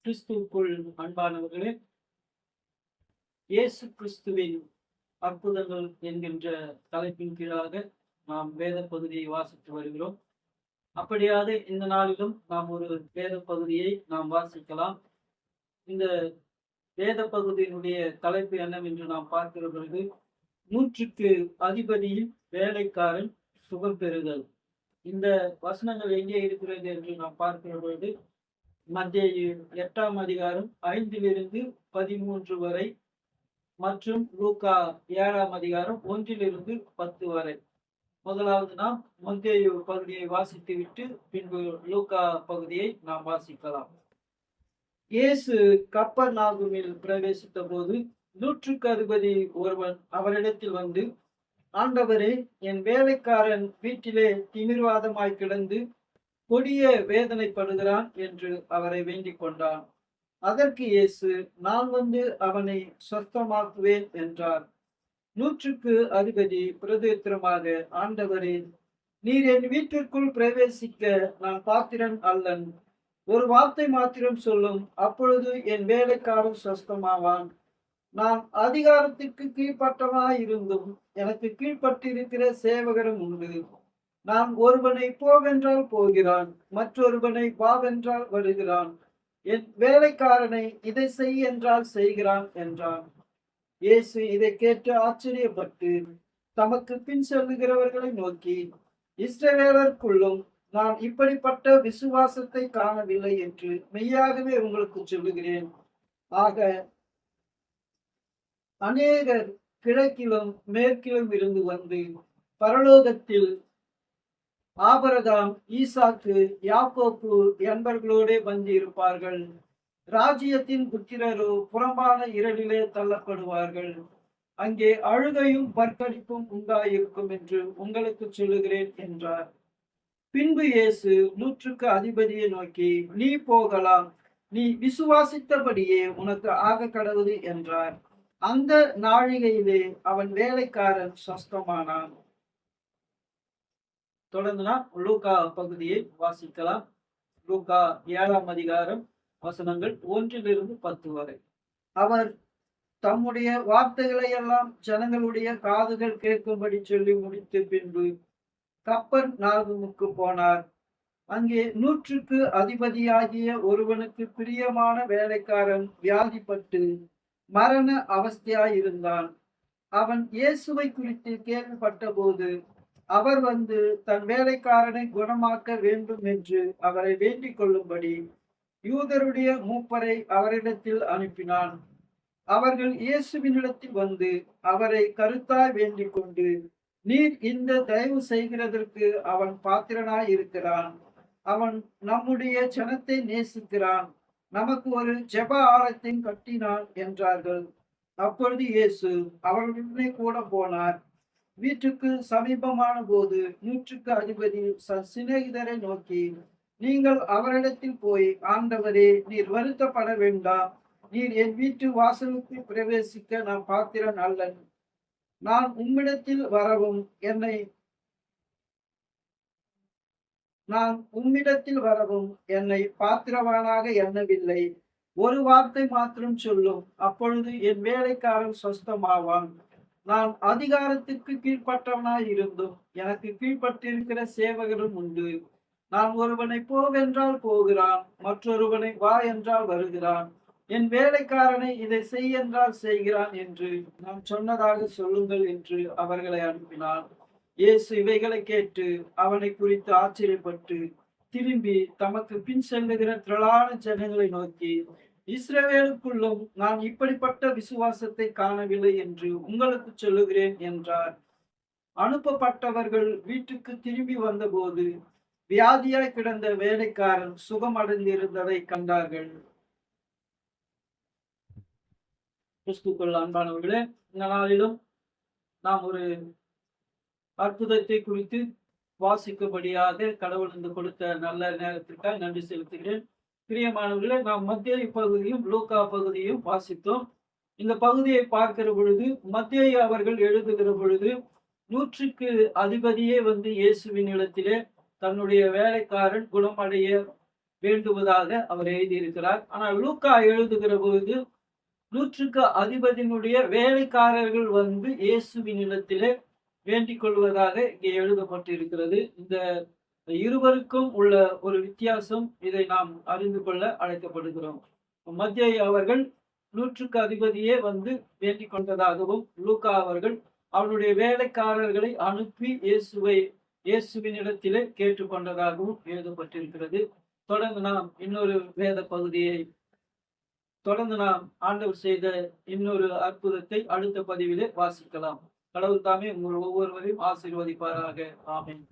கிறிஸ்துவுக்குள் அன்பானவர்களே, இயேசு கிறிஸ்துவின் அற்புதங்கள் என்கின்ற தலைப்பின் கீழாக நாம் வேத பகுதியை வாசித்து வருகிறோம். அப்படியாக இந்த நாளிலும் நாம் ஒரு வேத பகுதியை நாம் வாசிக்கலாம். இந்த வேத பகுதியினுடைய தலைப்பு என்னவென்று நாம் பார்க்கிற பொழுது, 100க்கு அதிபதியின் வேலைக்காரன் சுகம் பெறுதல். இந்த வசனங்கள் எங்கே இருக்கிறது என்று நாம் பார்க்கிற பொழுது, மத்தேயு 8ஆம் அதிகாரம் 5 13 வரை மற்றும் லூக்கா 7ஆம் அதிகாரம் 1 10 வரை. முதலாவது நாம் மத்தேயு பகுதியை வாசித்துவிட்டு பின்பு லூக்கா பகுதியை நாம் வாசிக்கலாம். இயேசு கப்பர்நாகுமில் பிரவேசித்த போது 100க்கு அதிபதி ஒருவன் அவரிடத்தில் வந்து, ஆண்டவரே, என் வேலைக்காரன் வீட்டிலே திமிர்வாதமாய் கிடந்து கொடிய வேதனைப்படுகிறான் என்று அவரை வேண்டிக் கொண்டான். அதற்கு இயேசு, நான் வந்து அவனை சொஸ்தமாக்குவேன் என்றார். 100க்கு அதிபதி பிரதியுத்தரமாக, ஆண்டவரே, நீர் என் வீட்டிற்குள் பிரவேசிக்க நான் பாத்திரன் அல்லன். ஒரு வார்த்தை மாத்திரம் சொல்லும், அப்பொழுது என் வேலைக்காரன் சொஸ்தமாவான். நான் அதிகாரத்திற்கு கீழ்ப்பட்டவனாய் இருந்தும் எனக்கு கீழ்ப்பட்டிருக்கிற சேவகரும் உண்டு. நான் ஒருவனை போவென்றால் போகிறான், மற்றொருவனை வாவென்றால் வருகிறான். என் வேலைக்காரனை இதை செய் என்றால் செய்கிறான் என்றான். இயேசு இதை கேட்டு ஆச்சரியப்பட்டு தமக்கு பின் செல்லுகிறவர்களை நோக்கி, இஸ்ரவேலருக்குள்ளும் நான் இப்படிப்பட்ட விசுவாசத்தை காணவில்லை என்று மெய்யாகவே உங்களுக்கு சொல்லுகிறேன். ஆக அநேகர் கிழக்கிலும் மேற்கிலும் இருந்து வந்து பரலோகத்தில் ஆபிரகாம், ஈசாக்கு, யாக்கோப்பு என்பவர்களோடே வந்து இருப்பார்கள். ராஜ்யத்தின் புத்திரரோ புறம்பான இருளிலே தள்ளப்படுவார்கள். அங்கே அழுகையும் பற்கடிப்பும் உண்டாயிருக்கும் என்று உங்களுக்கு சொல்லுகிறேன் என்றார். பின்பு இயேசு 100க்கு அதிபதியை நோக்கி, நீ போகலாம், நீ விசுவாசித்தபடியே உனக்கு ஆக கடவுது என்றார். அந்த நாழிகையிலே அவன் வேலைக்காரன் சொஸ்தமானான். தொடர்ந்து நாம் லூக்கா பகுதியை வாசிக்கலாம். லூக்கா 7ஆம் அதிகாரம் வசனங்கள் 1 10 வரை. அவர் தம்முடைய வார்த்தைகளை எல்லாம் ஜனங்களுடைய காதுகள் கேட்கும்படி சொல்லி முடித்த பின்பு கப்பர்நாகுமுக்கு போனார். அங்கே 100க்கு அதிபதியாகிய ஒருவனுக்கு பிரியமான வேலைக்காரன் வியாதிப்பட்டு மரண அவஸ்தையாயிருந்தான். அவன் இயேசுவை குறித்து கேள்விப்பட்ட போது அவர் வந்து தன் வேலைக்காரனை குணமாக்க வேண்டும் என்று அவரை வேண்டிக் கொள்ளும்படி யூதருடைய மூப்பரை அவரிடத்தில் அனுப்பினான். அவர்கள் இயேசுவினிடத்தில் வந்து அவரை கருத்தாய் வேண்டிக் கொண்டு, நீர் இந்த தயவு செய்கிறதற்கு அவன் பாத்திரனாய் இருக்கிறான். அவன் நம்முடைய ஜனத்தை நேசிக்கிறான். நமக்கு ஒரு ஜெப ஆலயத்தை கட்டினான் என்றார்கள். அப்பொழுது இயேசு அவர்களுடனே கூட போனார். வீட்டுக்கு சமீபமான போது 100க்கு அதிபதி சிநேகிதரை நோக்கி, நீங்கள் அவரிடத்தில் போய், ஆண்டவரே, நீர் வருத்தப்பட வேண்டாம். நீர் என் வீட்டு வாசலுக்கு பிரவேசிக்க நான் பாத்திரன் அல்லன். நான் உம்மிடத்தில் வரவும் என்னை பாத்திரவானாக எண்ணவில்லை. ஒரு வார்த்தை மாத்திரம் சொல்லும், அப்பொழுது என் வேலைக்காரன் சொஸ்தமாவான். நான் அதிகாரத்திற்கு கீழ்ப்பட்டவனாய் இருந்தும் எனக்கு கீழ்ப்பட்டிருக்கிற சேவகரும் உண்டு. நான் ஒருவனை போவென்றால் போகிறான், மற்றொருவனை வா என்றால் வருகிறான். என் வேலைக்காரனை இதை செய் என்றால் செய்கிறான் என்று நான் சொன்னதாக சொல்லுங்கள் என்று அவர்களை அனுப்பினான். இயேசு இவைகளை கேட்டு அவனை குறித்து ஆச்சரியப்பட்டு திரும்பி தமக்கு பின் செல்லுகிற திரளான ஜனங்களை நோக்கி, இஸ்ரவேலுக்குள்ளும் நான் இப்படிப்பட்ட விசுவாசத்தை காணவில்லை என்று உங்களுக்கு சொல்லுகிறேன் என்றார். அனுப்பப்பட்டவர்கள் வீட்டுக்கு திரும்பி வந்தபோது வியாதியாய் கிடந்த வேலைக்காரன் சுகமடைந்திருந்ததை கண்டார்கள். கிறிஸ்துவுக்குள் அன்பானவர்களே, இந்த நாளிலும் நாம் ஒரு அற்புதத்தை குறித்து வாசிக்கும்படியாக கடவுள் இருந்து கொடுத்த நல்ல நேரத்திற்காக நன்றி செலுத்துகிறேன். பிரியமானவர்களே, நாம் மத்தேயு பகுதியும் லூக்கா பகுதியும் வாசித்தோம். இந்த பகுதியை பார்க்கிற பொழுது மத்தேயு அவர்கள் எழுதுகிற பொழுது 100க்கு அதிபதியே வந்து இயேசுவின் இடத்திலே தன்னுடைய வேலைக்காரன் குணமடைய வேண்டுவதாக அவர் எழுதியிருக்கிறார். ஆனால் லூக்கா எழுதுகிற பொழுது நூற்றுக்கு அதிபதியினுடைய வேலைக்காரர்கள் வந்து இயேசுவினிடத்திலே வேண்டிக் கொள்வதாக இங்கே எழுதப்பட்டிருக்கிறது. இந்த இருவருக்கும் உள்ள ஒரு வித்தியாசம், இதை நாம் அறிந்து கொள்ள அழைக்கப்படுகிறோம். மத்தேயு அவர்கள் நூற்றுக்கு அதிபதியே வந்து வேண்டிக் கொண்டதாகவும், லூக்கா அவர்கள் அவருடைய வேலைக்காரர்களை அனுப்பி இயேசுவினிடத்திலே கேட்டுக்கொண்டதாகவும் எழுதப்பட்டிருக்கிறது. தொடர்ந்து நாம் இன்னொரு வேத பகுதியை தொடர்ந்து நாம் ஆண்டவர் செய்த இன்னொரு அற்புதத்தை அடுத்த பதிவிலே வாசிக்கலாம். கடவுள் தாமே உங்கள் ஒவ்வொருவரையும் ஆசீர்வதிப்பாராக. ஆமென்.